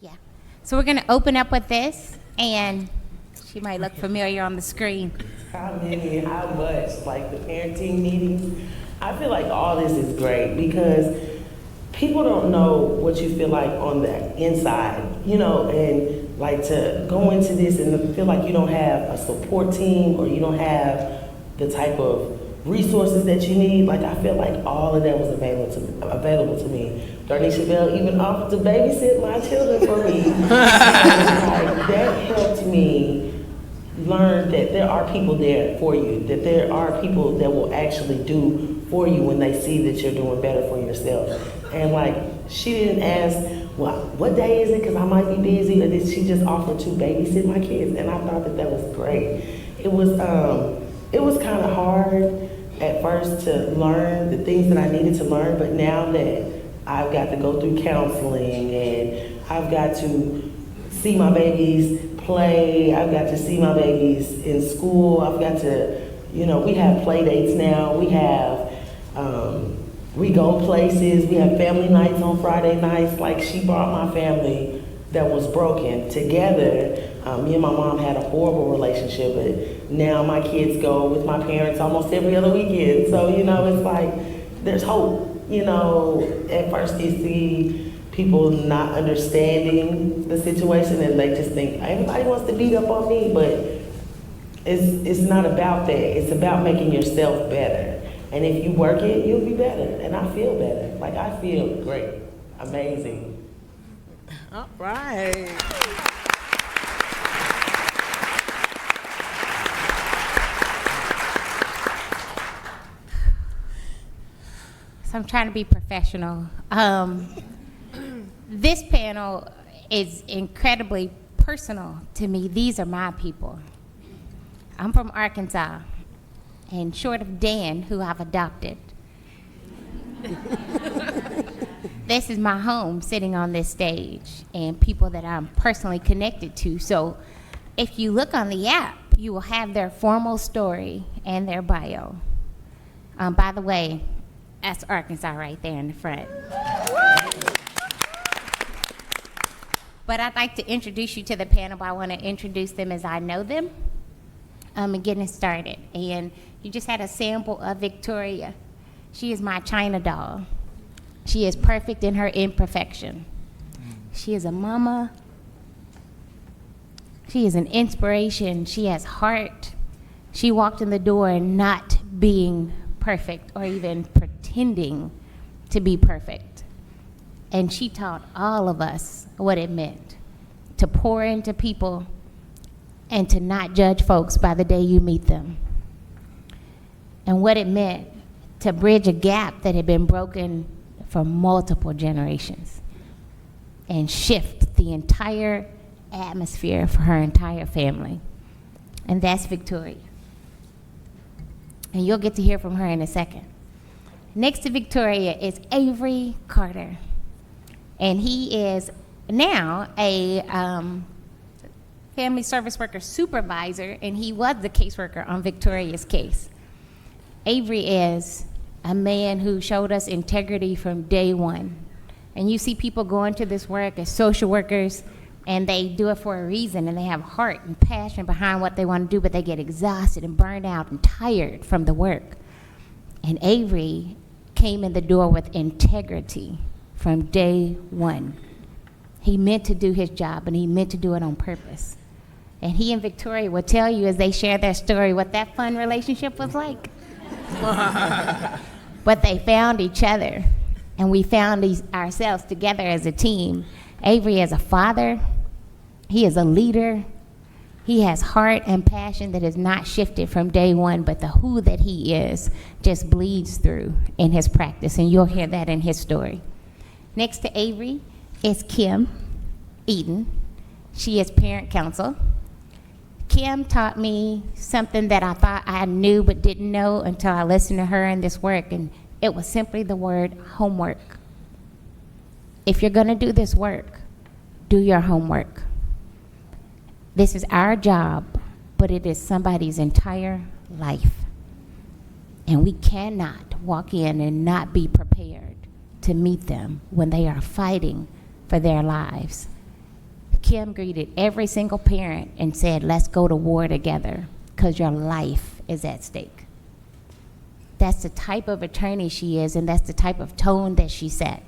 Yeah. So we're going to open up with this, and she might look familiar on the screen. How many and how much, like the parenting meetings. I feel like all this is great because people don't know what you feel like on the inside, and like to go into this and feel like you don't have a support team or you don't have the type of resources that you need. Like I feel like all of that was available to me. Darneshia Bell even offered to babysit my children for me. Like, that helped me learn that there are people there for you, that there are people that will actually do for you when they see that you're doing better for yourself. And like, she didn't ask, well, what day is it, because I might be busy, or did she just offer to babysit my kids? And I thought that was great. It was kind of hard at first to learn the things that I needed to learn, but now that I've got to go through counseling and I've got to see my babies play, I've got to see my babies in school, I've got to, we have play dates now, we go places, we have family nights on Friday nights. Like, she brought my family that was broken together. Me and my mom had a horrible relationship, but now my kids go with my parents almost every other weekend. So, it's like, there's hope. At first you see people not understanding the situation and they just think, everybody wants to beat up on me, but it's not about that. It's about making yourself better. And if you work it, you'll be better. And I feel better. Like, I feel great. Amazing. All right. So I'm trying to be professional. This panel is incredibly personal to me. These are my people. I'm from Arkansas, and short of Dan, who I've adopted, this is my home sitting on this stage, and people that I'm personally connected to. So if you look on the app, you will have their formal story and their bio. By the way, that's Arkansas right there in the front. But I'd like to introduce you to the panel, but I want to introduce them as I know them, and getting started. And you just had a sample of Victoria. She is my China doll. She is perfect in her imperfection. She is a mama. She is an inspiration. She has heart. She walked in the door not being perfect or even pretending to be perfect. And she taught all of us what it meant to pour into people and to not judge folks by the day you meet them. And what it meant to bridge a gap that had been broken for multiple generations and shift the entire atmosphere for her entire family. And that's Victoria. And you'll get to hear from her in a second. Next to Victoria is Avery Carter. And he is now a family service worker supervisor, and he was the caseworker on Victoria's case. Avery is a man who showed us integrity from day one. And you see people go into this work as social workers, and they do it for a reason, and they have heart and passion behind what they want to do, but they get exhausted and burned out and tired from the work. And Avery came in the door with integrity from day one. He meant to do his job, and he meant to do it on purpose. And he and Victoria will tell you as they share their story what that fun relationship was like. But they found each other, and we found ourselves together as a team. Avery is a father. He is a leader. He has heart and passion that has not shifted from day one, but the who that he is just bleeds through in his practice, and you'll hear that in his story. Next to Avery is Kim Eden. She is parent counsel. Kim taught me something that I thought I knew but didn't know until I listened to her in this work, and it was simply the word homework. If you're going to do this work, do your homework. This is our job, but it is somebody's entire life. And we cannot walk in and not be prepared to meet them when they are fighting for their lives. Kim greeted every single parent and said, let's go to war together because your life is at stake. That's the type of attorney she is, and that's the type of tone that she set.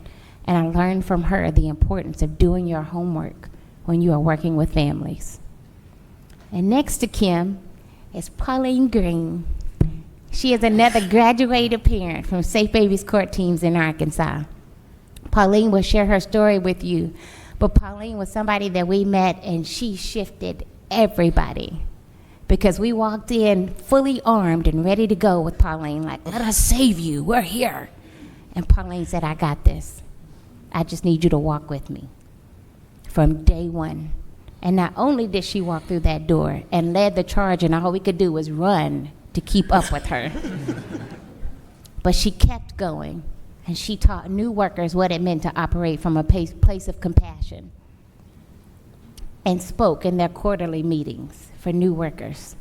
And I learned from her the importance of doing your homework when you are working with families. And next to Kim is Pauline Green. She is another graduated parent from Safe Babies Court teams in Arkansas. Pauline will share her story with you, but Pauline was somebody that we met, and she shifted everybody, because we walked in fully armed and ready to go with Pauline, like, let us save you, we're here. And Pauline said, I got this. I just need you to walk with me from day one. And not only did she walk through that door and led the charge, and all we could do was run to keep up with her, but she kept going, and she taught new workers what it meant to operate from a place of compassion, and spoke in their quarterly meetings for new workers.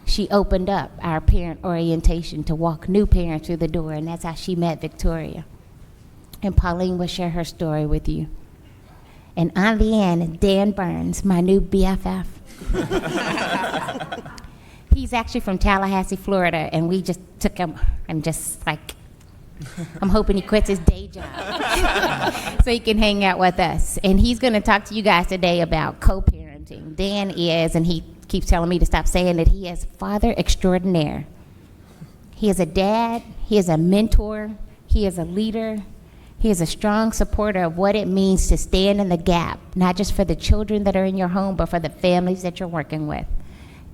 She opened up our parent orientation to walk new parents through the door, and that's how she met Victoria. And Pauline will share her story with you. And on the end, Dan Burns, my new BFF. He's actually from Tallahassee, Florida, and we just took him and just like, I'm hoping he quits his day job so he can hang out with us. And he's going to talk to you guys today about co-parenting. Dan is, and he keeps telling me to stop saying that, he is father extraordinaire. He is a dad, he is a mentor, he is a leader, he is a strong supporter of what it means to stand in the gap, not just for the children that are in your home, but for the families that you're working with.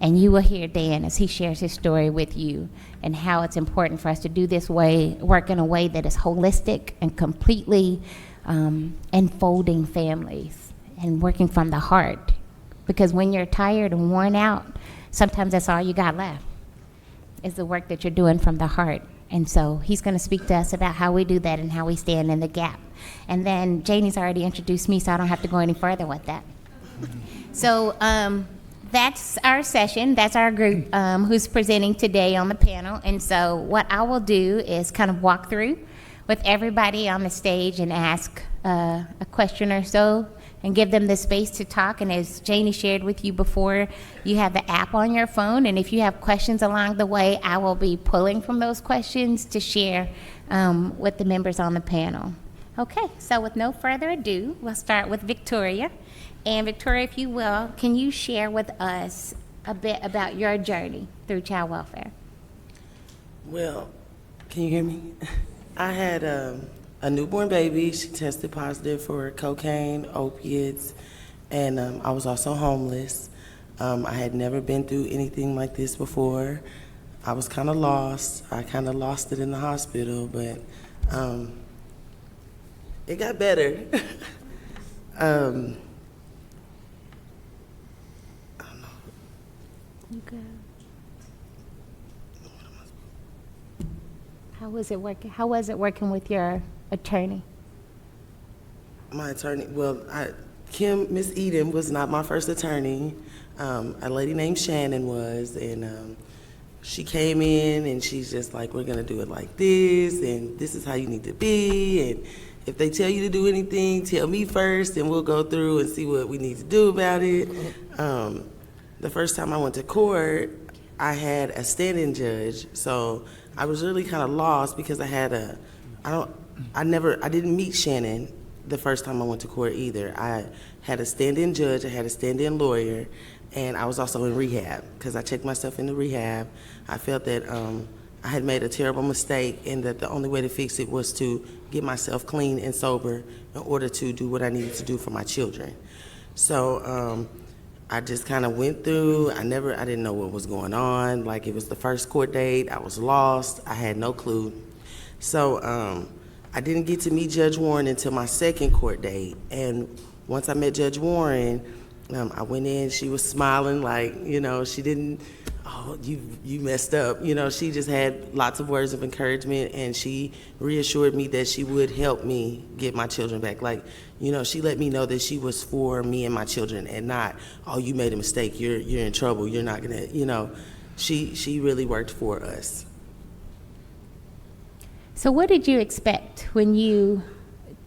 And you will hear Dan as he shares his story with you, and how it's important for us to do this work in a way that is holistic and completely enfolding families and working from the heart. Because when you're tired and worn out, sometimes that's all you got left, is the work that you're doing from the heart. And so he's going to speak to us about how we do that and how we stand in the gap. And then Janie's already introduced me, so I don't have to go any further with that. So that's our session. That's our group who's presenting today on the panel. And so what I will do is kind of walk through with everybody on the stage and ask a question or so, and give them the space to talk. And as Janie shared with you before, you have the app on your phone, and if you have questions along the way, I will be pulling from those questions to share with the members on the panel. Okay, so with no further ado, we'll start with Victoria. And Victoria, if you will, can you share with us a bit about your journey through child welfare? Well, can you hear me? I had a newborn baby. She tested positive for cocaine, opiates, and I was also homeless. I had never been through anything like this before. I was kind of lost. I kind of lost it in the hospital, but it got better. I don't know. You good? How was it working? How was it working with your attorney? My attorney, well, Miss Eden was not my first attorney. A lady named Shannon was, and she came in and she's just like, we're gonna do it like this, and this is how you need to be, and if they tell you to do anything, tell me first, and we'll go through and see what we need to do about it. The first time I went to court, I had a stand-in judge, so I was really kind of lost because I didn't meet Shannon the first time I went to court either. I had a stand-in judge, I had a stand-in lawyer, and I was also in rehab because I checked myself into rehab. I felt that I had made a terrible mistake and that the only way to fix it was to get myself clean and sober in order to do what I needed to do for my children. So I just kind of went through. I didn't know what was going on. Like, it was the first court date. I was lost. I had no clue. So I didn't get to meet Judge Warren until my second court date. And once I met Judge Warren, I went in. She was smiling like, she didn't, oh, you messed up. She just had lots of words of encouragement, and she reassured me that she would help me get my children back. Like, she let me know that she was for me and my children, and not, oh, you made a mistake, you're in trouble, you're not gonna, she really worked for us. So what did you expect when you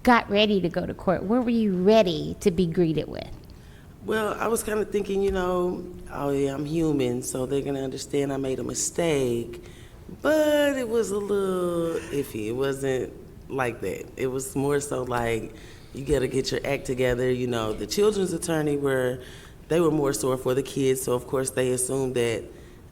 got ready to go to court? What were you ready to be greeted with? Well, I was kind of thinking, oh yeah, I'm human, so they're gonna understand I made a mistake. But it was a little iffy. It wasn't like that. It was more so like, you gotta get your act together. The children's attorney they were more sore for the kids, so of course they assumed that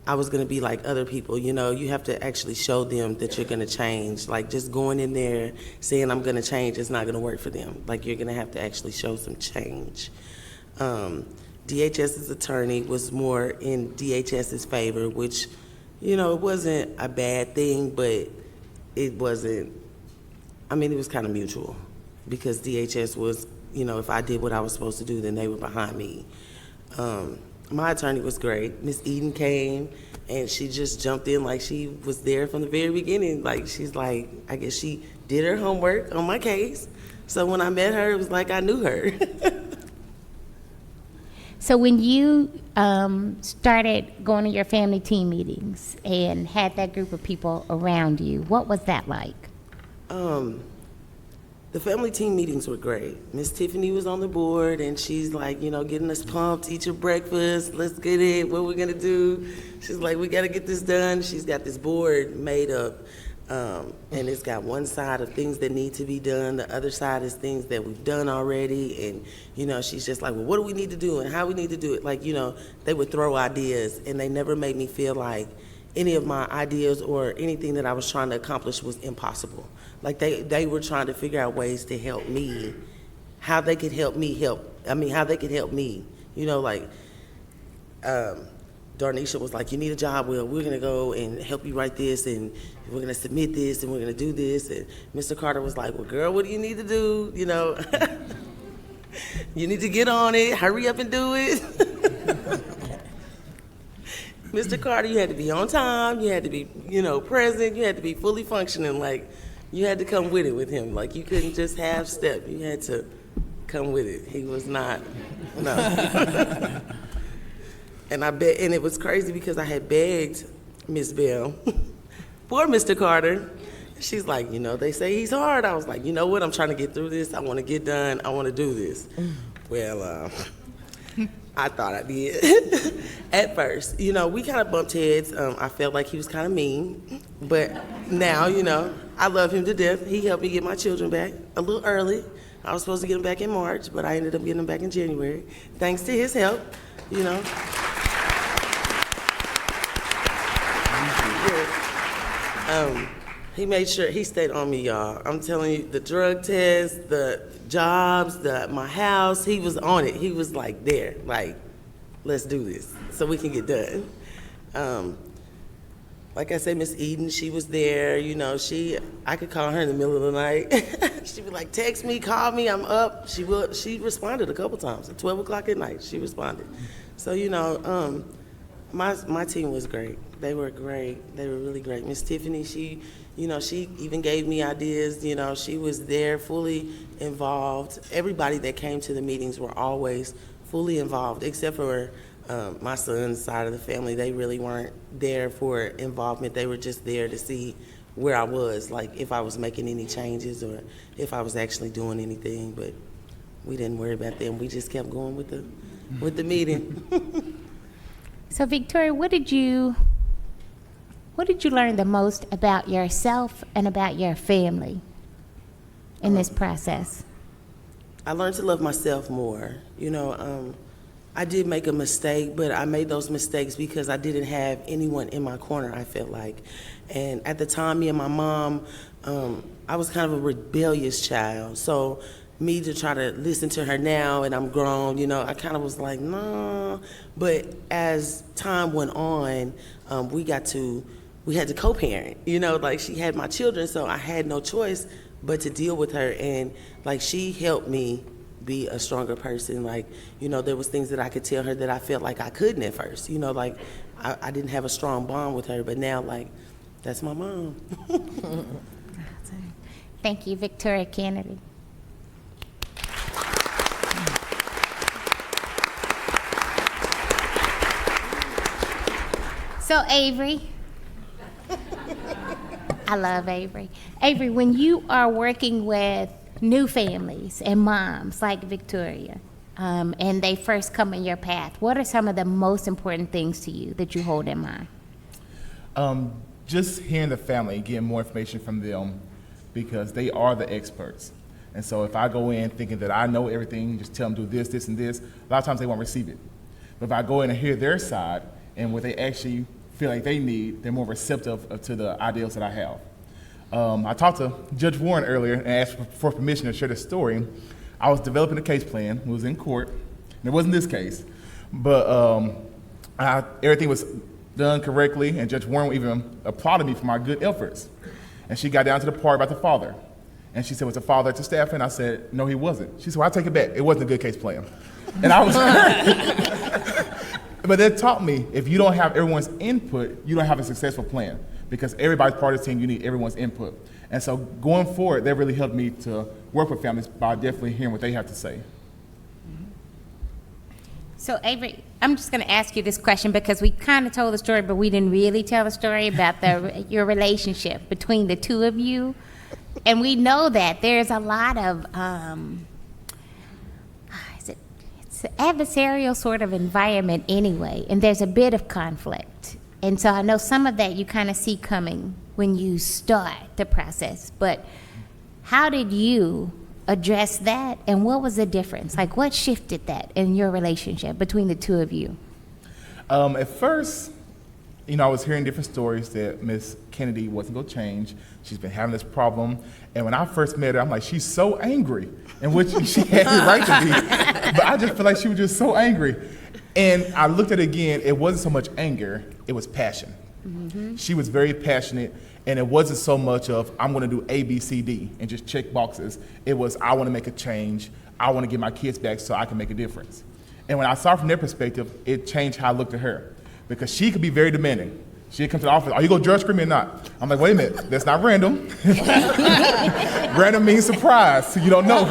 I was gonna be like other people. You have to actually show them that you're gonna change. Like just going in there saying I'm gonna change is not gonna work for them. Like you're gonna have to actually show some change. DHS's attorney was more in DHS's favor, which, it wasn't a bad thing, but it wasn't, it was kind of mutual because DHS was, if I did what I was supposed to do, then they were behind me. My attorney was great. Miss Eden came and she just jumped in like she was there from the very beginning. Like she's like, I guess she did her homework on my case. So when I met her, it was like I knew her. So when you started going to your family team meetings and had that group of people around you, what was that like? The family team meetings were great. Miss Tiffany was on the board, and she's like, getting us pumped, eat your breakfast, let's get it, what we're gonna do. She's like, we gotta get this done. She's got this board made up, and it's got one side of things that need to be done, the other side is things that we've done already, and, she's just like, well, what do we need to do and how we need to do it? Like, they would throw ideas, and they never made me feel like any of my ideas or anything that I was trying to accomplish was impossible. Like they were trying to figure out ways to help me, how they could help me how they could help me. Darneshia was like, you need a job, well, we're gonna go and help you write this, and we're gonna submit this, and we're gonna do this. And Mr. Carter was like, well, girl, what do you need to do? You need to get on it, hurry up and do it. Mr. Carter, you had to be on time, you had to be, present, you had to be fully functioning, like, you had to come with it with him. Like, you couldn't just half step, you had to come with it. He was not, no. And it was crazy because I had begged Miss Bell for Mr. Carter. She's like, they say he's hard. I was like, you know what, I'm trying to get through this, I want to get done, I want to do this. Well, I thought I did at first. We kind of bumped heads. I felt like he was kind of mean, but now, I love him to death. He helped me get my children back a little early. I was supposed to get them back in March, but I ended up getting them back in January, thanks to his help, He made sure, he stayed on me, y'all. I'm telling you, the drug test, the jobs, my house, he was on it. He was like there, like, let's do this so we can get done. Like I said, Miss Eden, she was there, I could call her in the middle of the night. She'd be like, text me, call me, I'm up. She responded a couple times, at 12 o'clock at night, she responded. So, my team was great. They were great. They were really great. Miss Tiffany, she even gave me ideas. She was there, fully involved. Everybody that came to the meetings were always fully involved, except for my son's side of the family. They really weren't there for involvement. They were just there to see where I was, like if I was making any changes or if I was actually doing anything. But we didn't worry about them. We just kept going with the meeting. So Victoria, what did you learn the most about yourself and about your family in this process? I learned to love myself more. I did make a mistake, but I made those mistakes because I didn't have anyone in my corner, I felt like. And at the time, me and my mom, I was kind of a rebellious child. So me to try to listen to her now, and I'm grown, I kind of was like, nah. But as time went on, we had to co-parent, like she had my children, so I had no choice but to deal with her. And like she helped me be a stronger person. Like, there was things that I could tell her that I felt like I couldn't at first, like I didn't have a strong bond with her, but now like that's my mom. Thank you, Victoria Canady. So Avery, I love Avery. Avery, when you are working with new families and moms like Victoria, and they first come in your path, what are some of the most important things to you that you hold in mind? Just hearing the family and getting more information from them, because they are the experts. And so if I go in thinking that I know everything, just tell them do this, this, and this, a lot of times they won't receive it. But if I go in and hear their side and what they actually feel like they need, they're more receptive to the ideals that I have. I talked to Judge Warren earlier and asked for permission to share the story. I was developing a case plan. It was in court. And it wasn't this case, but everything was done correctly, and Judge Warren even applauded me for my good efforts. And she got down to the part about the father. And she said, was the father at the staff? And I said, no, he wasn't. She said, well, I take it back. It wasn't a good case plan. And I was, but that taught me, if you don't have everyone's input, you don't have a successful plan. Because everybody's part of the team, you need everyone's input. And so going forward, that really helped me to work with families by definitely hearing what they have to say. So Avery, I'm just going to ask you this question because we kind of told the story, but we didn't really tell the story about your relationship between the two of you. And we know that there's a lot of, it's an adversarial sort of environment anyway, and there's a bit of conflict. And so I know some of that you kind of see coming when you start the process, but how did you address that, and what was the difference? Like, what shifted that in your relationship between the two of you? At first, I was hearing different stories that Miss Canady wasn't going to change. She's been having this problem. And when I first met her, I'm like, she's so angry, and which she had the right to be. But I just feel like she was just so angry. And I looked at it again, it wasn't so much anger, it was passion. Mm-hmm. She was very passionate, and it wasn't so much of, I'm gonna do A, B, C, D, and just check boxes. It was, I wanna make a change, I wanna get my kids back so I can make a difference. And when I saw it from their perspective, it changed how I looked at her. Because she could be very demanding. She'd come to the office, are you gonna judge screen me or not? I'm like, wait a minute, that's not random. Random means surprise, so you don't know.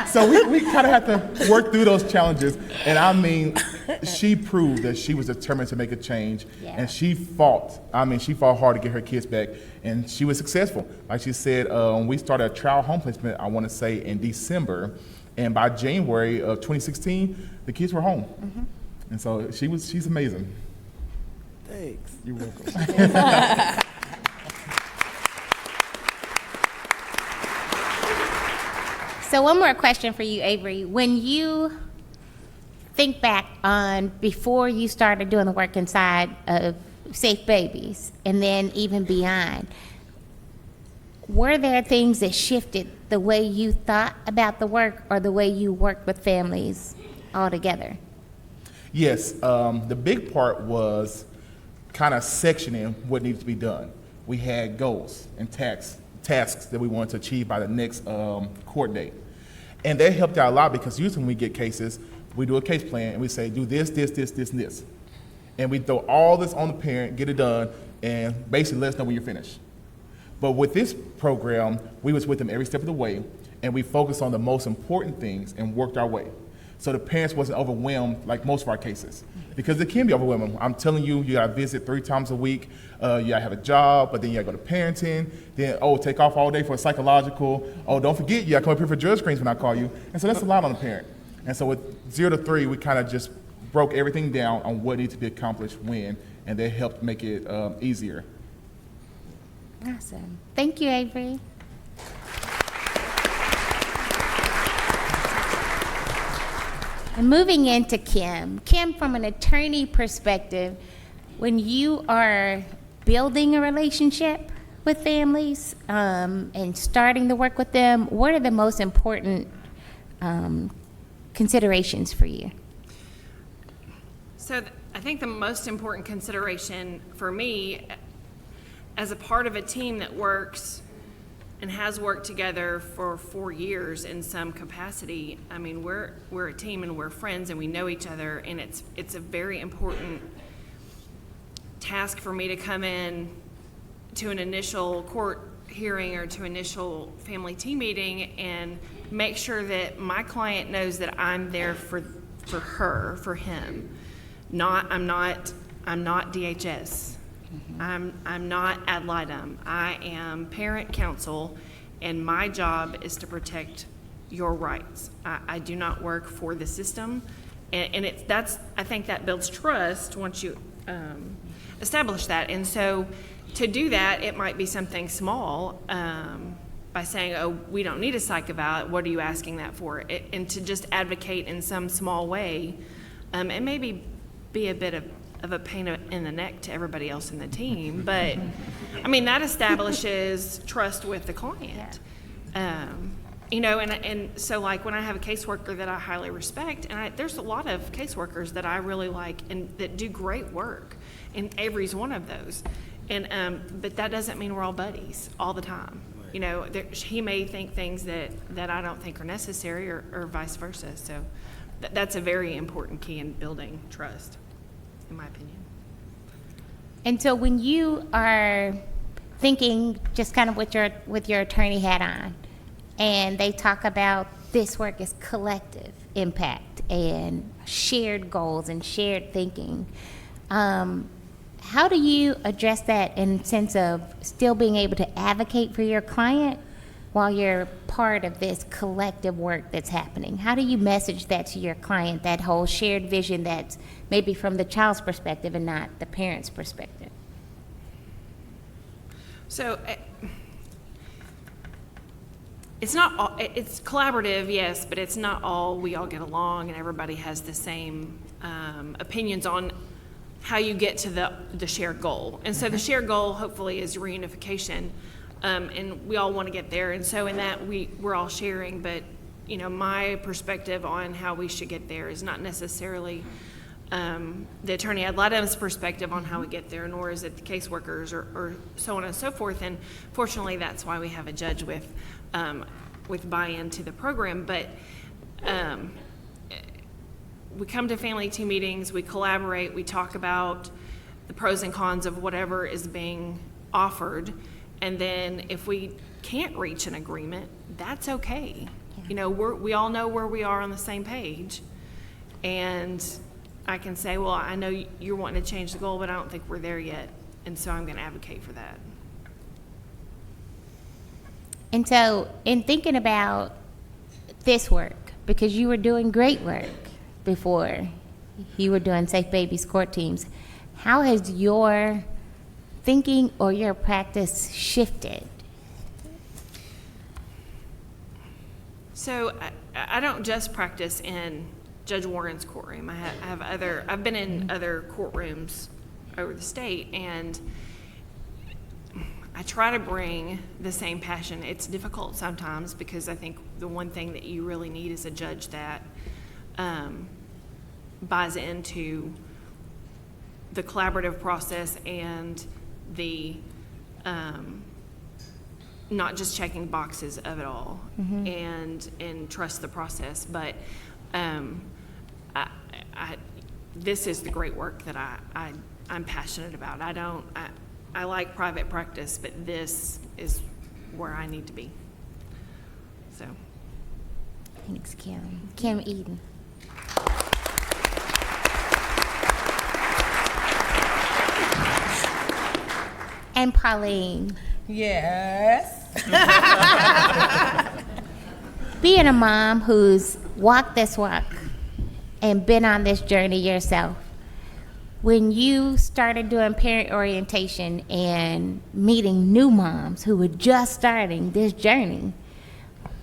So we kind of had to work through those challenges. And I mean, she proved that she was determined to make a change. Yeah. And she fought hard to get her kids back. And she was successful. Like she said, we started a trial home placement, I want to say, in December. And by January of 2016, the kids were home. Mm-hmm. And so she's amazing. Thanks. You're welcome. So one more question for you, Avery. When you think back on before you started doing the work inside of Safe Babies, and then even beyond, were there things that shifted the way you thought about the work or the way you worked with families altogether? Yes, the big part was kind of sectioning what needed to be done. We had goals and tasks that we wanted to achieve by the next court date. And that helped out a lot because usually when we get cases, we do a case plan and we say, do this, this, this, this, and this. And we throw all this on the parent, get it done, and basically let us know when you're finished. But with this program, we was with them every step of the way, and we focused on the most important things and worked our way. So the parents wasn't overwhelmed like most of our cases, because it can be overwhelming. I'm telling you, you gotta visit 3 times a week, you gotta have a job, but then you gotta go to parenting, then, take off all day for a psychological, don't forget, you gotta come up here for judge screens when I call you. And so that's a lot on the parent. And so with 0 to 3, we kind of just broke everything down on what needs to be accomplished when, and they helped make it easier. Awesome. Thank you, Avery. And moving into Kim. Kim, from an attorney perspective, when you are building a relationship with families and starting to work with them, what are the most important considerations for you? So I think the most important consideration for me as a part of a team that works and has worked together for 4 years in some capacity. I mean, we're a team and we're friends and we know each other, and it's a very important task for me to come in to an initial court hearing or to initial family team meeting and make sure that my client knows that I'm there for her, for him. I'm not DHS. I'm not ad litem. I am parent counsel, and my job is to protect your rights. I do not work for the system, and I think that builds trust once you establish that. And so to do that, it might be something small, by saying, oh, we don't need a psych eval, what are you asking that for? And to just advocate in some small way, and maybe be a bit of a pain in the neck to everybody else in the team, but I mean, that establishes trust with the client. You know, and so like when I have a caseworker that I highly respect, and there's a lot of caseworkers that I really like and that do great work, and Avery's one of those. And but that doesn't mean we're all buddies all the time. You know, he may think things that I don't think are necessary, or vice versa. So that's a very important key in building trust, in my opinion. And so when you are thinking just kind of with your attorney hat on, and they talk about this work is collective impact and shared goals and shared thinking, how do you address that in the sense of still being able to advocate for your client while you're part of this collective work that's happening? How do you message that to your client, that whole shared vision that's maybe from the child's perspective and not the parent's perspective? So it's not all, it's collaborative, yes, but it's not all we all get along and everybody has the same opinions on how you get to the shared goal. And so the shared goal hopefully is reunification, and we all want to get there. And so in that we're all sharing, but you know, my perspective on how we should get there is not necessarily the attorney ad litem's perspective on how we get there, nor is it the caseworkers or so on and so forth. And fortunately, that's why we have a judge with buy-in to the program. But we come to family team meetings, we collaborate, we talk about the pros and cons of whatever is being offered, and then if we can't reach an agreement, that's okay. Yeah. You know, we all know where we are on the same page, and I can say, well, I know you're wanting to change the goal, but I don't think we're there yet, and so I'm going to advocate for that. And so in thinking about this work, because you were doing great work before you were doing Safe Babies court teams, how has your thinking or your practice shifted? So I don't just practice in Judge Warren's courtroom. I've been in other courtrooms over the state, and I try to bring the same passion. It's difficult sometimes because I think the one thing that you really need is a judge that buys into the collaborative process and the not just checking boxes of it all, mm-hmm. and trust the process. But this is the great work that I'm passionate about. I like private practice, but this is where I need to be. So. Thanks, Kim. Kim Eden. And Pauline. Yes. Being a mom who's walked this walk and been on this journey yourself, when you started doing parent orientation and meeting new moms who were just starting this journey,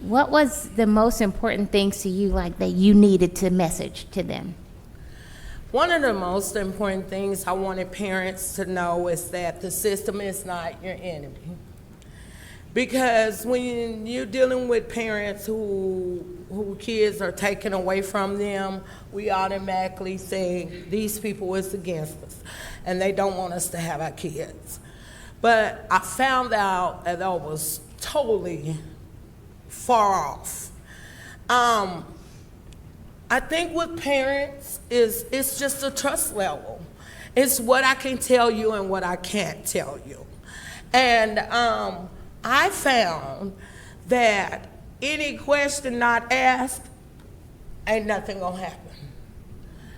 what was the most important things to you, like, that you needed to message to them? One of the most important things I wanted parents to know is that the system is not your enemy. Because when you're dealing with parents who kids are taken away from them, we automatically say, these people is against us, and they don't want us to have our kids. But I found out that I was totally far off. I think with parents it's just a trust level. It's what I can tell you and what I can't tell you. And I found that any question not asked, ain't nothing gonna happen.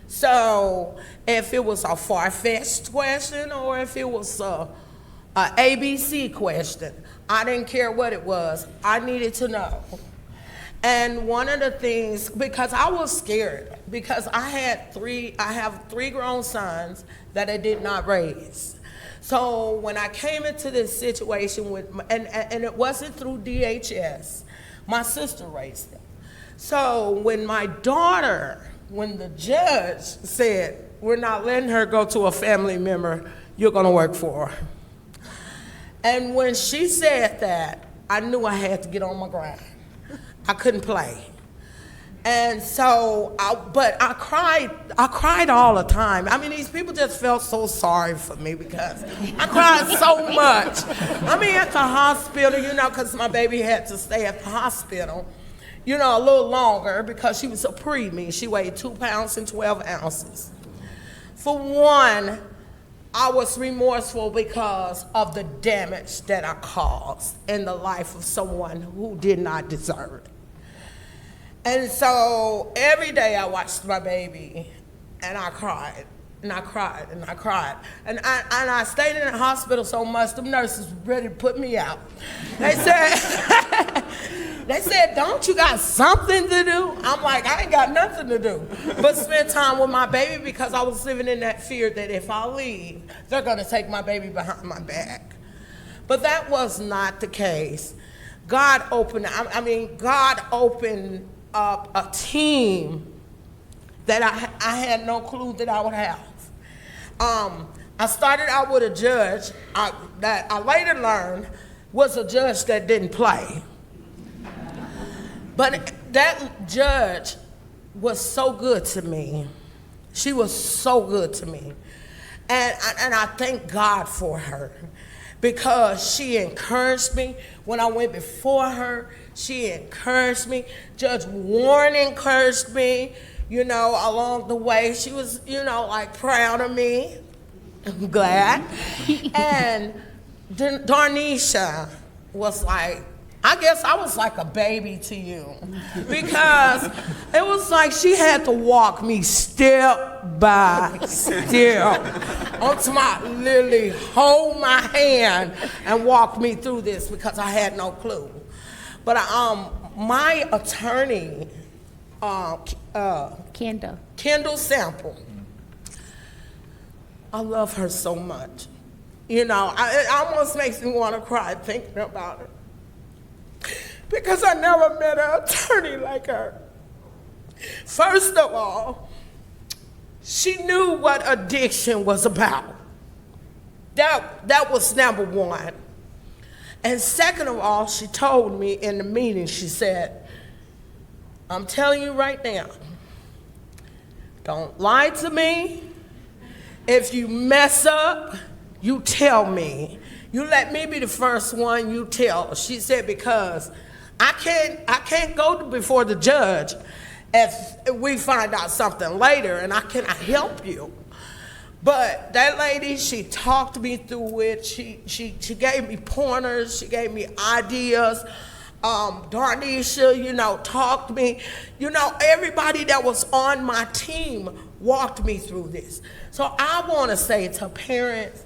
So if it was a far-fetched question or if it was a ABC question, I didn't care what it was. I needed to know. And one of the things, because I was scared, because I have three grown sons that I did not raise. So when I came into this situation and it wasn't through DHS, my sister raised them. So when the judge said, we're not letting her go to a family member, you're gonna work for her. And when she said that, I knew I had to get on my grind. I couldn't play. And so, I cried all the time. I mean, these people just felt so sorry for me because I cried so much. I mean, at the hospital, because my baby had to stay at the hospital, a little longer because she was a preemie. She weighed 2 pounds and 12 ounces. For one, I was remorseful because of the damage that I caused in the life of someone who did not deserve it. And so every day I watched my baby and I cried and I cried and I cried. And I stayed in the hospital so much, the nurses were ready to put me out. They said, don't you got something to do? I'm like, I ain't got nothing to do but spend time with my baby, because I was living in that fear that if I leave, they're gonna take my baby behind my back. But that was not the case. God opened up a team that I had no clue that I would have. I started out with a judge that I later learned was a judge that didn't play. But that judge was so good to me. She was so good to me. And I thank God for her, because she encouraged me when I went before her. She encouraged me. Judge Warren encouraged me, along the way. She was, proud of me. I'm glad. And Darneshia was like, I guess I was like a baby to you, because it was like she had to walk me step by step onto literally hold my hand and walk me through this, because I had no clue. But my attorney, Kendall Sample, I love her so much. It almost makes me want to cry thinking about it, because I never met an attorney like her. First of all, she knew what addiction was about. That was number one. And second of all, she told me in the meeting, she said, I'm telling you right now, don't lie to me. If you mess up, you tell me. You let me be the first one you tell. She said, because I can't go before the judge if we find out something later, and I cannot help you. But that lady, she talked me through it. She gave me pointers. She gave me ideas. Darneshia, talked to me. Everybody that was on my team walked me through this. So I want to say to parents,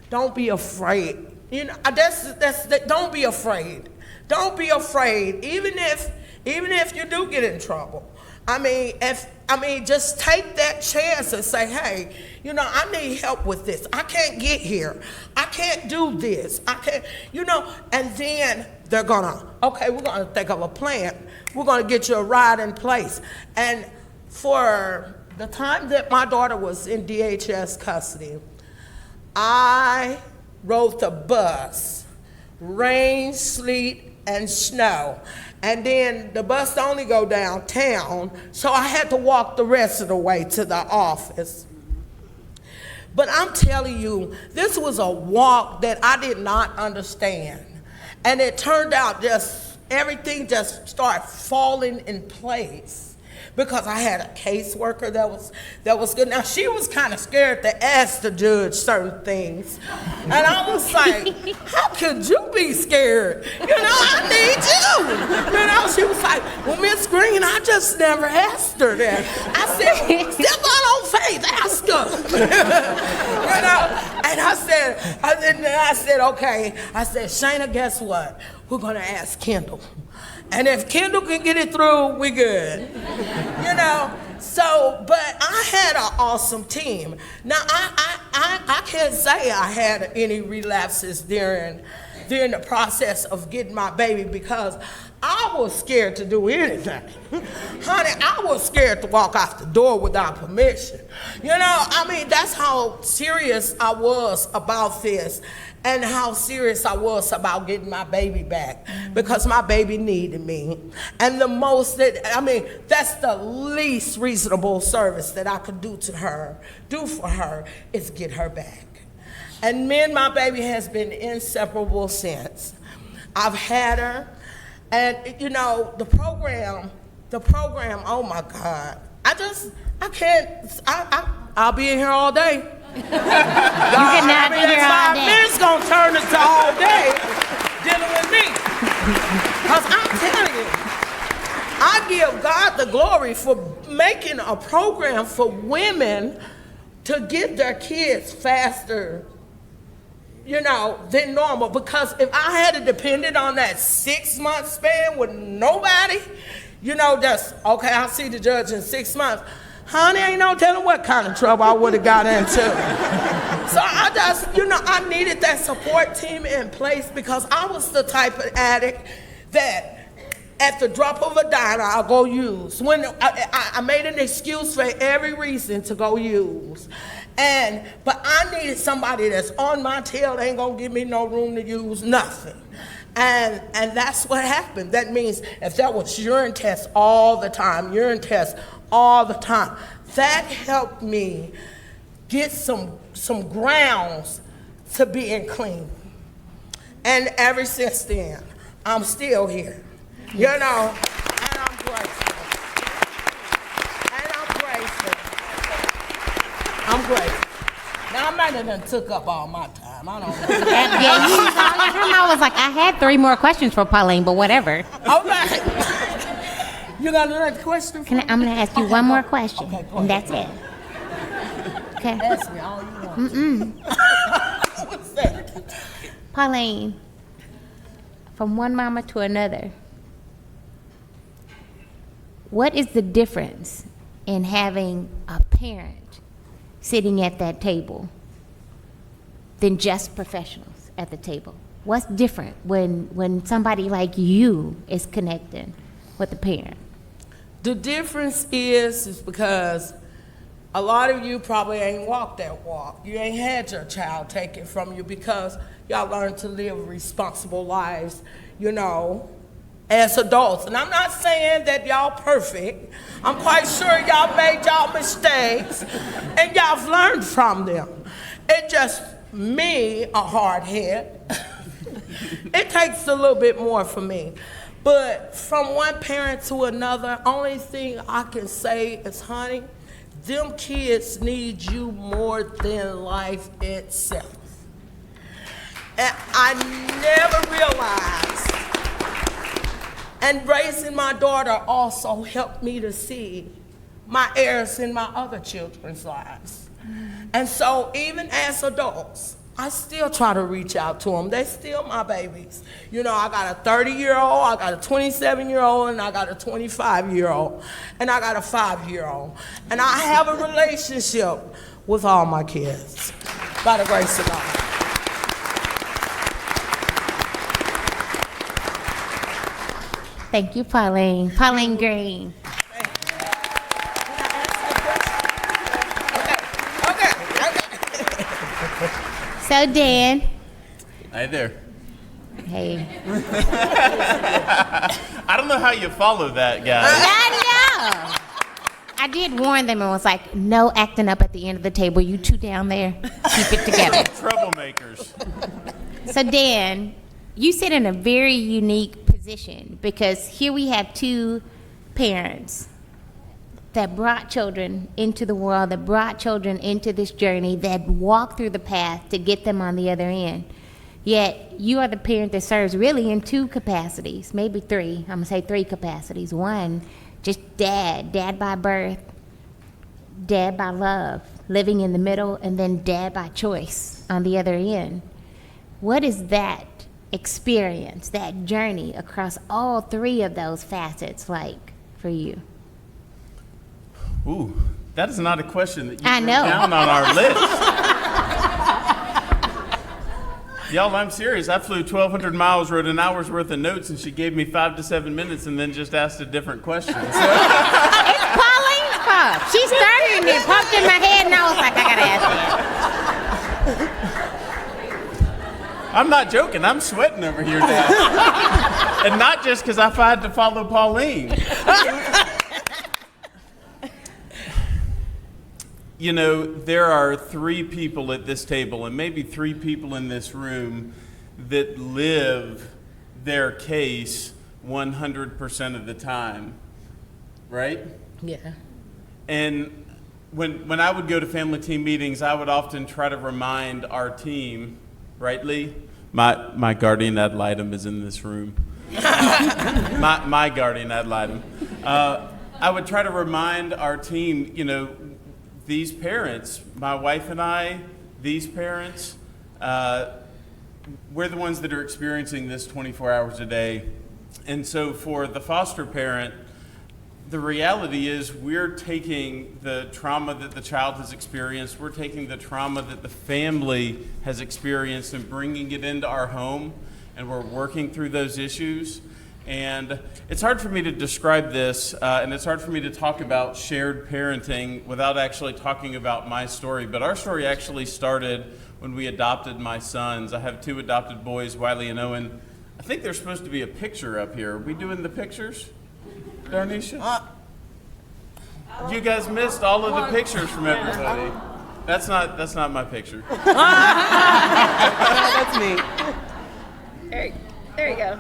don't be afraid. Don't be afraid. Don't be afraid, even if you do get in trouble. Just take that chance and say, hey, I need help with this. I can't get here. I can't do this. I can't, and then they're we're gonna think of a plan. We're gonna get you a ride in place. And for the time that my daughter was in DHS custody, I rode the bus, rain, sleet, and snow. And then the bus only go downtown, so I had to walk the rest of the way to the office. But I'm telling you, this was a walk that I did not understand. And it turned out everything just started falling in place, because I had a caseworker that was good. Now, she was kind of scared to ask the judge certain things. And I was like, how could you be scared? I need you. She was like, well, Miss Green, I just never asked her that. I said, step out on faith, ask her. And I said, okay. I said, Shayna, guess what? we're going to ask Kendall. And if Kendall can get it through, we good. You know? So, but I had an awesome team. Now, I can't say I had any relapses during the process of getting my baby because I was scared to do anything. Honey, I was scared to walk out the door without permission. You know, I mean, that's how serious I was about this and how serious I was about getting my baby back because my baby needed me. And that's the least reasonable service that I could do for her is get her back. And me and my baby has been inseparable since. I've had her, and you know, the program, oh my God. I'll be in here all day. You cannot be here all 5 day. minutes gonna turn into all day dealing with me. Because I'm telling you, I give God the glory for making a program for women to get their kids faster, you know, than normal. Because if I had to depended on that 6-month span with nobody, you know, just, okay, I'll see the judge in 6 months. Honey, ain't no telling what kind of trouble I would have got into. So I just, you know, I needed that support team in place because I was the type of addict that at the drop of a dime, I'll go use. When I made an excuse for every reason to go use. But I needed somebody that's on my tail, ain't gonna give me no room to use nothing. And that's what happened. That means if that was urine tests all the time, that helped me get some grounds to being clean. And ever since then, I'm still here, you know, and I'm grateful. I'm grateful. Now, I might have done took up all my time. I don't know. Yeah, you was all your time. I was like, I had 3 more questions for Pauline, but whatever. All right. You got another question for me? I'm going to ask you one more question, Okay, go and ahead. that's it. Okay. Ask me all you want. What's that? Pauline, from one mama to another, what is the difference in having a parent sitting at that table than just professionals at the table? What's different when somebody like you is connecting with the parent? The difference is because a lot of you probably ain't walked that walk. You ain't had your child taken from you because y'all learned to live responsible lives, you know, as adults. And I'm not saying that y'all perfect. I'm quite sure y'all made y'all mistakes and y'all've learned from them. It just me, a hard head. It takes a little bit more for me. But from one parent to another, only thing I can say is, honey, them kids need you more than life itself. And I never realized, and raising my daughter also helped me to see my errors in my other children's lives. And so even as adults, I still try to reach out to them. They're still my babies. You know, I got a 30-year-old, I got a 27-year-old, and I got a 25-year-old, and I got a 5-year-old. And I have a relationship with all my kids, by the grace of God. Thank you, Pauline. Pauline Green. So, Dan. Hi there. Hey. I don't know how you follow that, guys. I know. I did warn them and was like, no acting up at the end of the table. You two down there, keep it together. Troublemakers. So, Dan, you sit in a very unique position because here we have 2 parents that brought children into the world, that brought children into this journey, that walked through the path to get them on the other end. Yet you are the parent that serves really in 2 capacities, maybe 3. I'm gonna say 3 capacities. One, just dad by birth, dad by love, living in the middle, and then dad by choice on the other end. What is that experience, that journey across all three of those facets like for you? Ooh, that is not a question that you I wrote know. down on our list. Y'all, I'm serious. I flew 1,200 miles, wrote an hour's worth of notes, and she gave me 5 to 7 minutes and then just asked a different question. So, It's Pauline's fault. She started and it popped in my head, and I was like, I gotta ask that. I'm not joking. I'm sweating over here now. And not just because I had to follow Pauline. You know, there are 3 people at this table, and maybe 3 people in this room, that live their case 100% of the time, right? Yeah. And when I would go to family team meetings, I would often try to remind our team, right, Lee? My guardian ad litem is in this room. My guardian ad litem. I would try to remind our team, you know, these parents, my wife and I, these parents, we're the ones that are experiencing this 24 hours a day. And so for the foster parent, the reality is we're taking the trauma that the child has experienced, we're taking the trauma that the family has experienced and bringing it into our home, and we're working through those issues. And it's hard for me to describe this, and it's hard for me to talk about shared parenting without actually talking about my story. But our story actually started when we adopted my sons. I have 2 adopted boys, Wiley and Owen. I think there's supposed to be a picture up here. Are we doing the pictures, Darneshia? You guys missed all of the pictures from everybody. That's not my picture. That's me. There you go.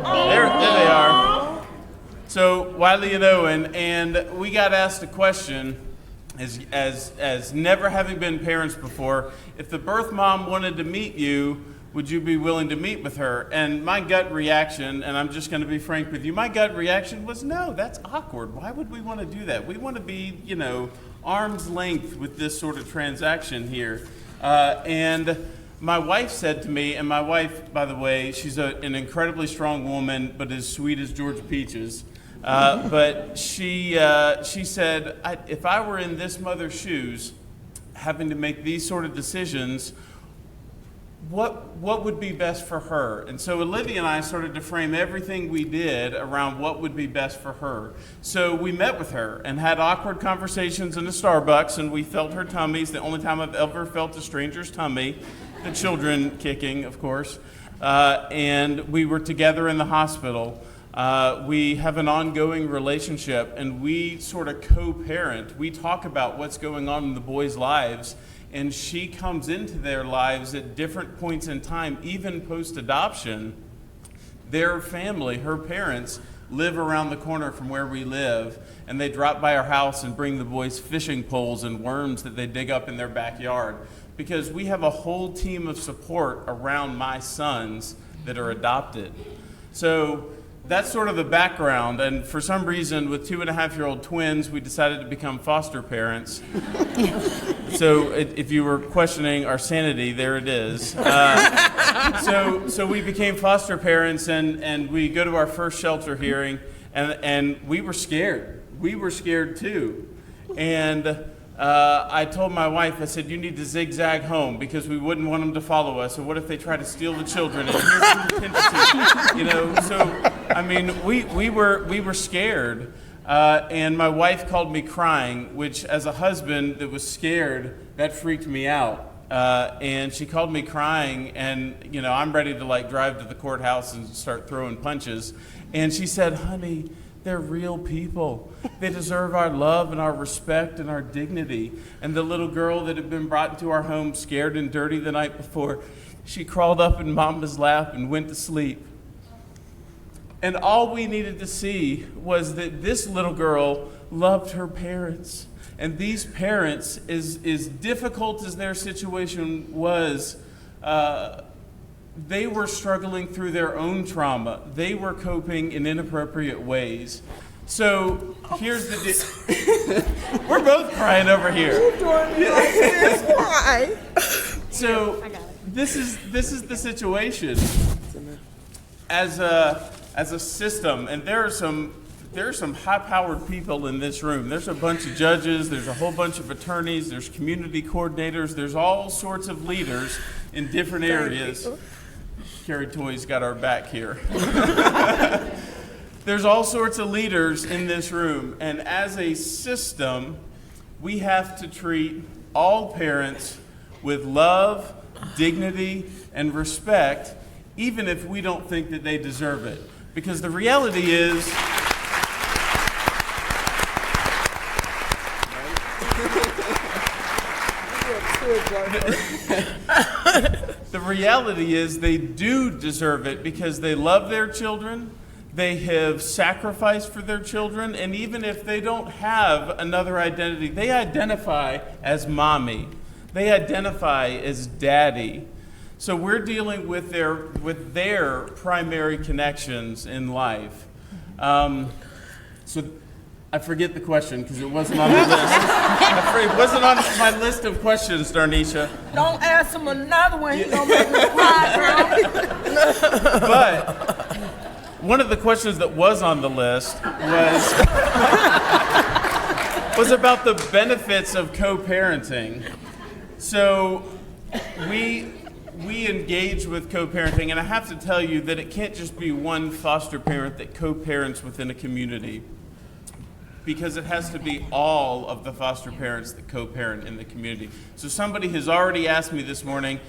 There they are. So Wiley and Owen, and we got asked a question, as never having been parents before, if the birth mom wanted to meet you, would you be willing to meet with her? And my gut reaction, and I'm just going to be frank with you, my gut reaction was no, that's awkward. Why would we want to do that? We want to be, you know, arm's length with this sort of transaction here. And my wife said to me, and my wife, by the way, she's an incredibly strong woman, but as sweet as Georgia Peaches. But she said, if I were in this mother's shoes, having to make these sort of decisions, what would be best for her? And so Olivia and I started to frame everything we did around what would be best for her. So we met with her and had awkward conversations in a Starbucks, and we felt her tummies, the only time I've ever felt a stranger's tummy, the children kicking, of course. And we were together in the hospital. We have an ongoing relationship, and we sort of co-parent. We talk about what's going on in the boys' lives, and she comes into their lives at different points in time, even post-adoption. Their family, her parents, live around the corner from where we live, and they drop by our house and bring the boys fishing poles and worms that they dig up in their backyard, because we have a whole team of support around my sons that are adopted. So that's sort of the background, and for some reason, with 2.5-year-old twins, we decided to become foster parents. So if you were questioning our sanity, there it is. So we became foster parents, and we go to our first shelter hearing, and we were scared. We were scared too. And I told my wife, I said, you need to zigzag home because we wouldn't want them to follow us. So what if they try to steal the children? And here's who to pinch to, you know? So, I mean, we were scared. And my wife called me crying, which as a husband that was scared, that freaked me out. And she called me crying, and, you know, I'm ready to like drive to the courthouse and start throwing punches. And she said, honey, they're real people. They deserve our love and our respect and our dignity. And the little girl that had been brought into our home scared and dirty the night before, she crawled up in Mama's lap and went to sleep. And all we needed to see was that this little girl loved her parents. And these parents, as difficult as their situation was, they were struggling through their own trauma. They were coping in inappropriate ways. So here's the we're both crying over here. You're doing me like this. Why? So this is the situation. as a system, and there are some high-powered people in this room. There's a bunch of judges, there's a whole bunch of attorneys, there's community coordinators, there's all sorts of leaders in different areas. Carrie Toy's got our back here. There's all sorts of leaders in this room, and as a system, we have to treat all parents with love, dignity, and respect, even if we don't think that they deserve it. Because the reality is, the reality is they do deserve it because they love their children, they have sacrificed for their children, and even if they don't have another identity, they identify as mommy. They identify as daddy. So we're dealing with their primary connections in life. So I forget the question because it wasn't on the list. It wasn't on my list of questions, Darneshia. Don't ask him another one. He's going to make me cry, girl. But one of the questions that was on the list was about the benefits of co-parenting. So we engage with co-parenting, and I have to tell you that it can't just be one foster parent that co-parents within a community, because it has to be all of the foster parents that co-parent in the community. So somebody has already asked me this morning,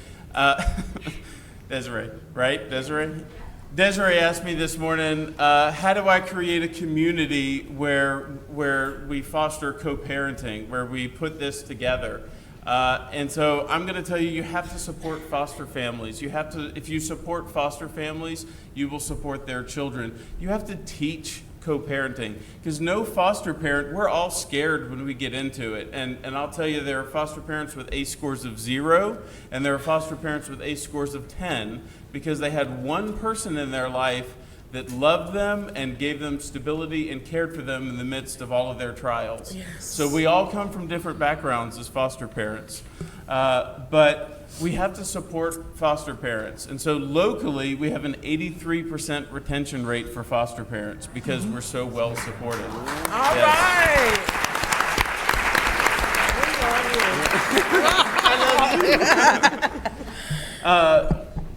Desiree, right? Desiree asked me this morning, how do I create a community where we foster co-parenting, where we put this together? And so I'm going to tell you have to support foster families. You have to, if you support foster families, you will support their children. You have to teach co-parenting, because no foster parent, we're all scared when we get into it. And I'll tell you, there are foster parents with ACE scores of 0, and there are foster parents with ACE scores of 10, because they had one person in their life that loved them and gave them stability and cared for them in the midst of all of their trials. Yes. So we all come from different backgrounds as foster parents, but we have to support foster parents. And so locally, we have an 83% retention rate for foster parents because we're so well supported. All right.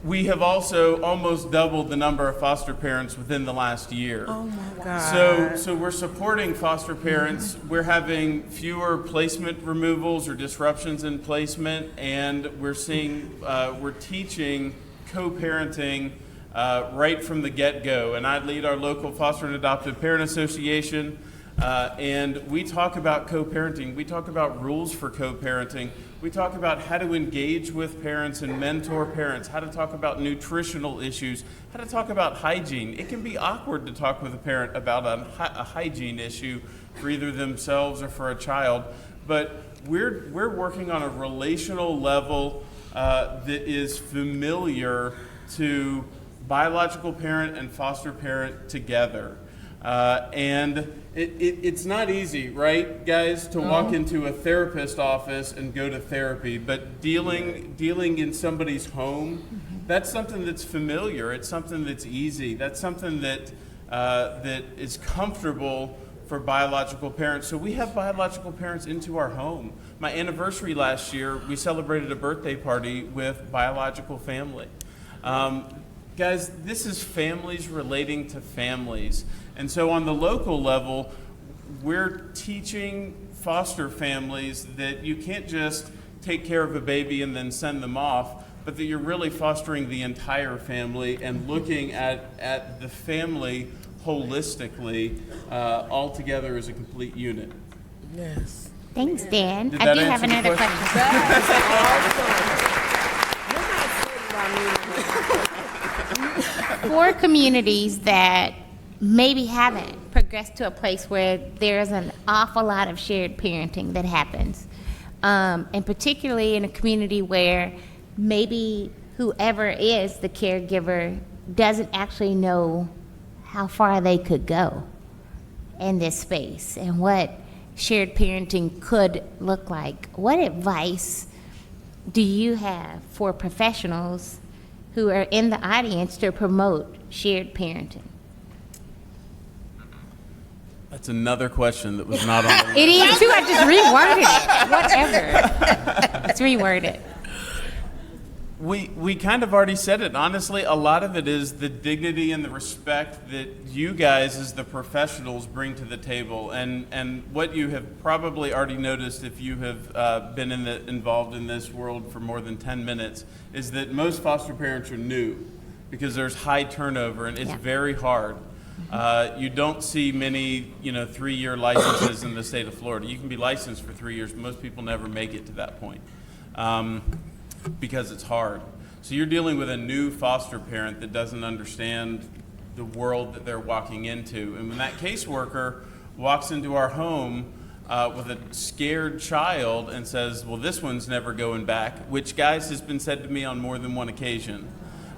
We have also almost doubled the number of foster parents within the last year. Oh my God. So we're supporting foster parents. We're having fewer placement removals or disruptions in placement, and we're teaching co-parenting right from the get-go. And I lead our local foster and adoptive parent association, and we talk about co-parenting. We talk about rules for co-parenting. We talk about how to engage with parents and mentor parents, how to talk about nutritional issues, how to talk about hygiene. It can be awkward to talk with a parent about a hygiene issue for either themselves or for a child, but we're working on a relational level that is familiar to biological parent and foster parent together. And it's not easy, right, guys, to walk into a therapist office and go to therapy, but dealing in somebody's home, that's something that's familiar. It's something that's easy. That's something that is comfortable for biological parents. So we have biological parents into our home. My anniversary last year, we celebrated a birthday party with biological family. Guys, this is families relating to families. And so on the local level, we're teaching foster families that you can't just take care of a baby and then send them off, but that you're really fostering the entire family and looking at the family holistically, all together as a complete unit. Yes. Thanks, Dan. Did I that do have answer your another question. For communities that maybe haven't progressed to a place where there's an awful lot of shared parenting that happens, and particularly in a community where maybe whoever is the caregiver doesn't actually know how far they could go in this space and what shared parenting could look like. What advice do you have for professionals who are in the audience to promote shared parenting? That's another question that was not on the list. It is too. I just reworded it. Whatever. Let's reword it. We kind of already said it. Honestly, a lot of it is the dignity and the respect that you guys as the professionals bring to the table. And what you have probably already noticed if you have been involved in this world for more than 10 minutes is that most foster parents are new because there's high turnover and it's very hard. You don't see many, 3-year licenses in the state of Florida. You can be licensed for 3 years, but most people never make it to that point because it's hard. So you're dealing with a new foster parent that doesn't understand the world that they're walking into. And when that caseworker walks into our home with a scared child and says, well, this one's never going back, which, guys, has been said to me on more than one occasion.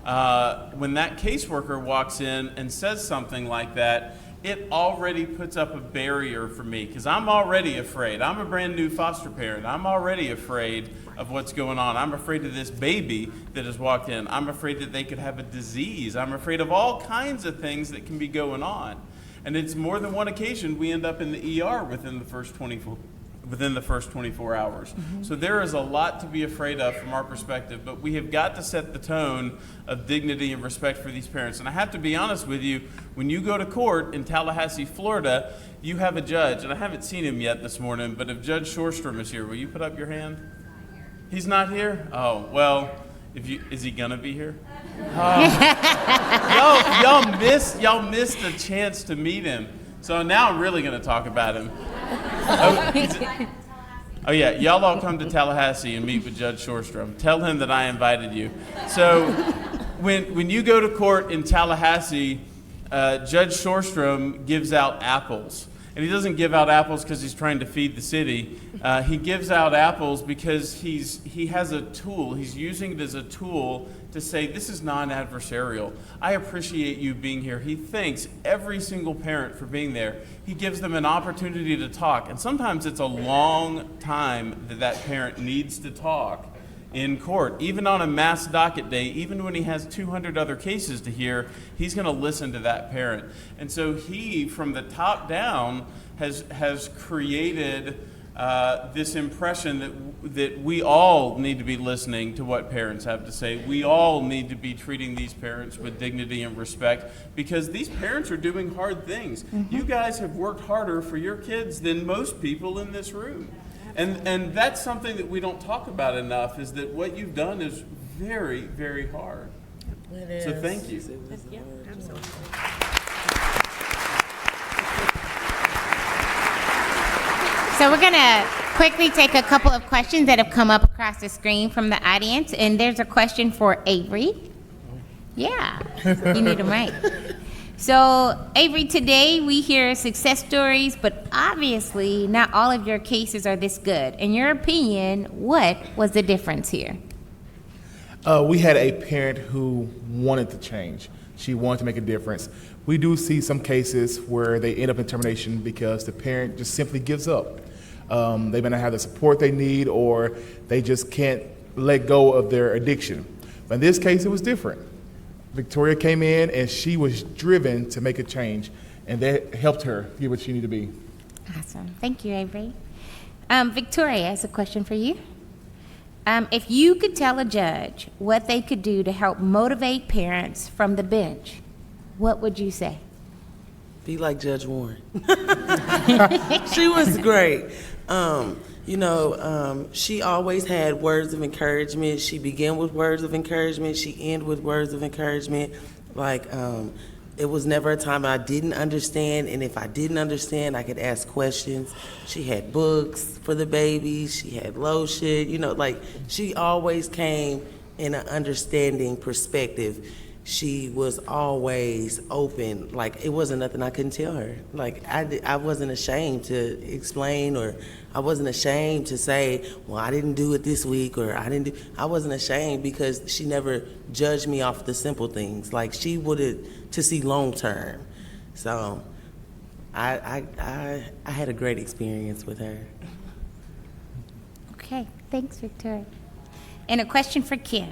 When that caseworker walks in and says something like that, it already puts up a barrier for me because I'm already afraid. I'm a brand new foster parent. I'm already afraid of what's going on. I'm afraid of this baby that has walked in. I'm afraid that they could have a disease. I'm afraid of all kinds of things that can be going on. And it's more than one occasion we end up in the ER within the first 24 hours. Mm-hmm. So there is a lot to be afraid of from our perspective, but we have got to set the tone of dignity and respect for these parents. And I have to be honest with you, when you go to court in Tallahassee, Florida, you have a judge, and I haven't seen him yet this morning, but if Judge Shorstrom is here, will you put up your hand? He's not here? Oh, well, is he gonna be here? Y'all missed a chance to meet him. So now I'm really gonna talk about him. Oh yeah, y'all all come to Tallahassee and meet with Judge Shorstrom. Tell him that I invited you. So when you go to court in Tallahassee, Judge Shorstrom gives out apples. And he doesn't give out apples because he's trying to feed the city. He gives out apples because he has a tool. He's using it as a tool to say, this is non-adversarial. I appreciate you being here. He thanks every single parent for being there. He gives them an opportunity to talk. And sometimes it's a long time that parent needs to talk in court. Even on a mass docket day, even when he has 200 other cases to hear, he's going to listen to that parent. And so he, from the top down, has created this impression that we all need to be listening to what parents have to say. We all need to be treating these parents with dignity and respect because these parents are doing hard things. Mm-hmm. You guys have worked harder for your kids than most people in this room. And that's something that we don't talk about enough, is that what you've done is very, very hard. It is. So thank you. Yeah, absolutely. So we're going to quickly take a couple of questions that have come up across the screen from the audience. And there's a question for Avery. Yeah, you need a mic. So, Avery, today we hear success stories, but obviously not all of your cases are this good. In your opinion, what was the difference here? We had a parent who wanted to change. She wanted to make a difference. We do see some cases where they end up in termination because the parent just simply gives up. They may not have the support they need, or they just can't let go of their addiction. But in this case, it was different. Victoria came in and she was driven to make a change, and that helped her be what she needed to be. Awesome. Thank you, Avery. Victoria has a question for you. If you could tell a judge what they could do to help motivate parents from the bench, what would you say? Be like Judge Warren. She was great. She always had words of encouragement. She began with words of encouragement. She ended with words of encouragement. It was never a time I didn't understand, and if I didn't understand, I could ask questions. She had books for the babies. She had lotion. She always came in an understanding perspective. She was always open. It wasn't nothing I couldn't tell her. I wasn't ashamed to explain, or I wasn't ashamed to say, well, I didn't do it this week, or I wasn't ashamed because she never judged me off the simple things. She would to see long term. So I had a great experience with her. Okay, thanks, Victoria. And a question for Kim.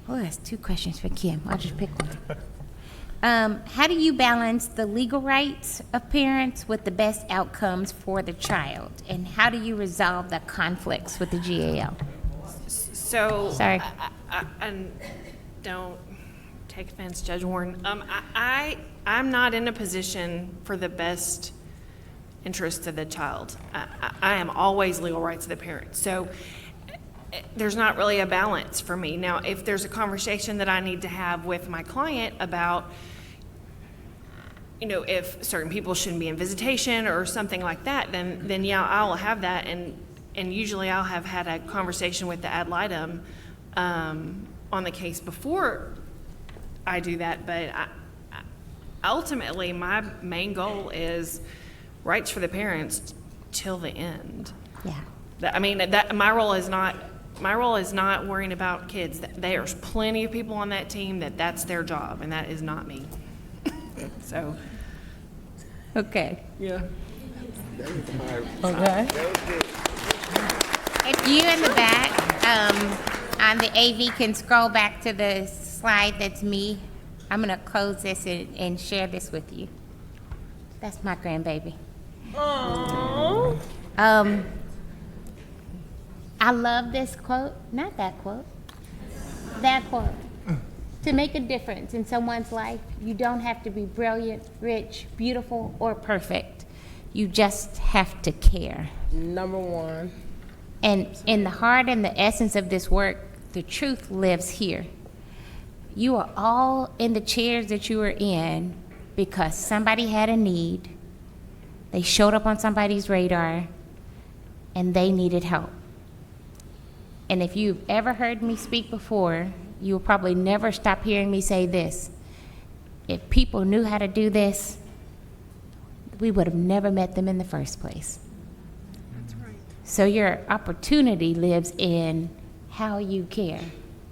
Oh, that's 2 questions for Kim. I'll just pick one. How do you balance the legal rights of parents with the best outcomes for the child? And how do you resolve the conflicts with the GAL? So. Sorry. And don't take offense, Judge Warren. I'm not in a position for the best interests of the child. I am always legal rights of the parent. So there's not really a balance for me. Now, if there's a conversation that I need to have with my client about, if certain people shouldn't be in visitation or something like that, then yeah, I'll have that, and usually I'll have had a conversation with the ad litem on the case before I do that. But ultimately, my main goal is rights for the parents till the end. Yeah. My role is not worrying about kids. There's plenty of people on that team that's their job, and that is not me. So. Okay. Yeah. Okay. If you in the back, on the AV can scroll back to the slide that's me, I'm gonna close this and share this with you. That's my grandbaby. Aww. I love this quote, not that quote, that quote. To make a difference in someone's life, you don't have to be brilliant, rich, beautiful, or perfect. You just have to care. Number 1. And in the heart and the essence of this work, the truth lives here. You are all in the chairs that you are in because somebody had a need, they showed up on somebody's radar, and they needed help. And if you've ever heard me speak before, you will probably never stop hearing me say this. If people knew how to do this, we would have never met them in the first place. That's right. So your opportunity lives in how you care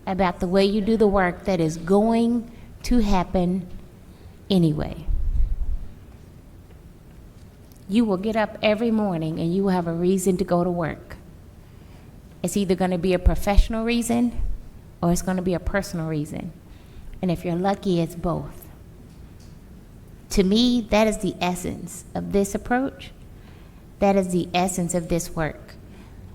about the way you do the work that is going to happen anyway. You will get up every morning and you will have a reason to go to work. It's either going to be a professional reason or it's going to be a personal reason. And if you're lucky, it's both. To me, that is the essence of this approach. That is the essence of this work.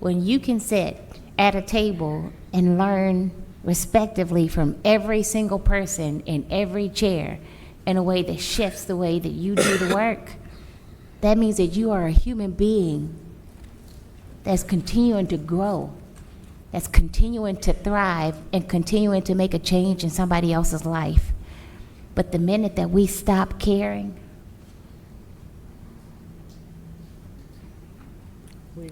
When you can sit at a table and learn respectively from every single person in every chair in a way that shifts the way that you do the work, that means that you are a human being that's continuing to grow, that's continuing to thrive and continuing to make a change in somebody else's life. But the minute that we stop caring,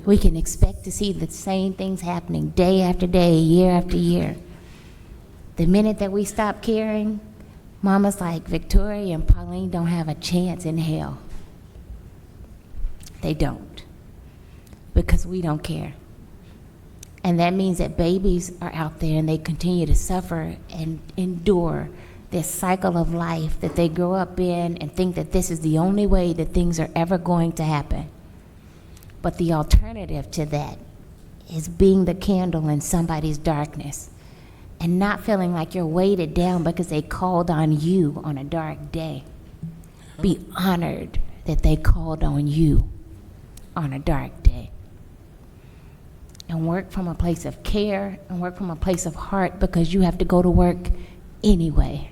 we can expect to see the same things happening day after day, year after year. The minute that we stop caring, mamas like Victoria and Pauline don't have a chance in hell. They don't, because we don't care. And that means that babies are out there and they continue to suffer and endure this cycle of life that they grow up in and think that this is the only way that things are ever going to happen. But the alternative to that is being the candle in somebody's darkness and not feeling like you're weighted down because they called on you on a dark day. Be honored that they called on you on a dark day. And work from a place of care and work from a place of heart, because you have to go to work anyway.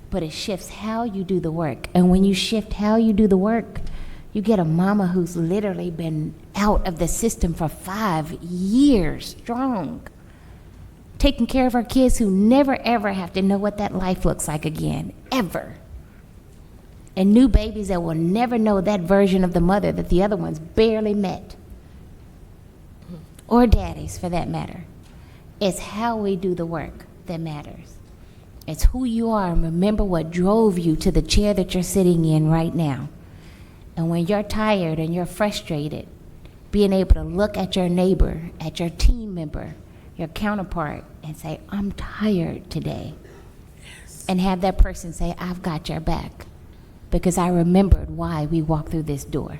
But it shifts how you do the work. And when you shift how you do the work, you get a mama who's literally been out of the system for 5 years strong, taking care of her kids who never ever have to know what that life looks like again, ever. And new babies that will never know that version of the mother that the other ones barely met. Or daddies, for that matter. It's how we do the work that matters. It's who you are, and remember what drove you to the chair that you're sitting in right now. And when you're tired and you're frustrated, being able to look at your neighbor, at your team member, your counterpart, and say, I'm tired today. Yes. And have that person say, I've got your back, because I remembered why we walked through this door.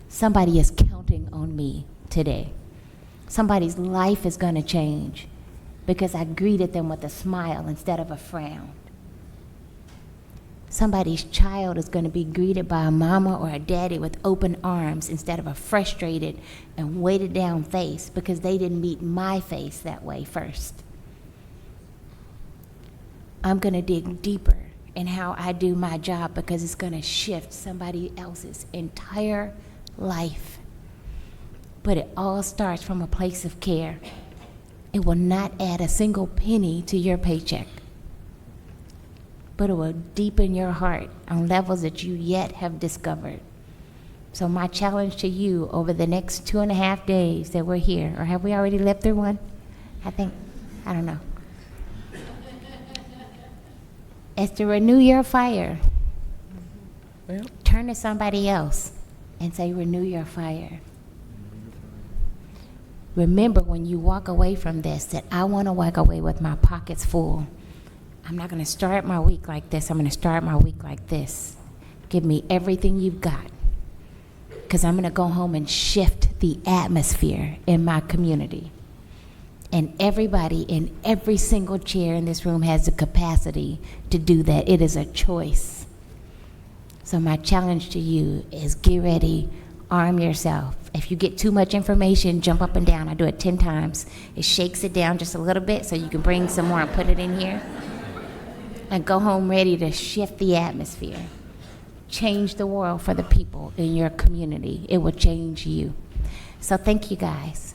Somebody is counting on me today. Somebody's life is going to change because I greeted them with a smile instead of a frown. Somebody's child is going to be greeted by a mama or a daddy with open arms instead of a frustrated and weighted down face because they didn't meet my face that way first. I'm going to dig deeper in how I do my job because it's going to shift somebody else's entire life. But it all starts from a place of care. It will not add a single penny to your paycheck, but it will deepen your heart on levels that you yet have discovered. So my challenge to you over the next 2.5 days that we're here, or have we already lived through one? I don't know. Is to renew your fire. Turn to somebody else and say, renew your fire. Remember when you walk away from this that I want to walk away with my pockets full. I'm not going to start my week like this. I'm going to start my week like this. Give me everything you've got, because I'm going to go home and shift the atmosphere in my community. And everybody in every single chair in this room has the capacity to do that. It is a choice. So my challenge to you is get ready, arm yourself. If you get too much information, jump up and down. I do it 10 times. It shakes it down just a little bit so you can bring some more and put it in here. And go home ready to shift the atmosphere. Change the world for the people in your community. It will change you. So thank you guys.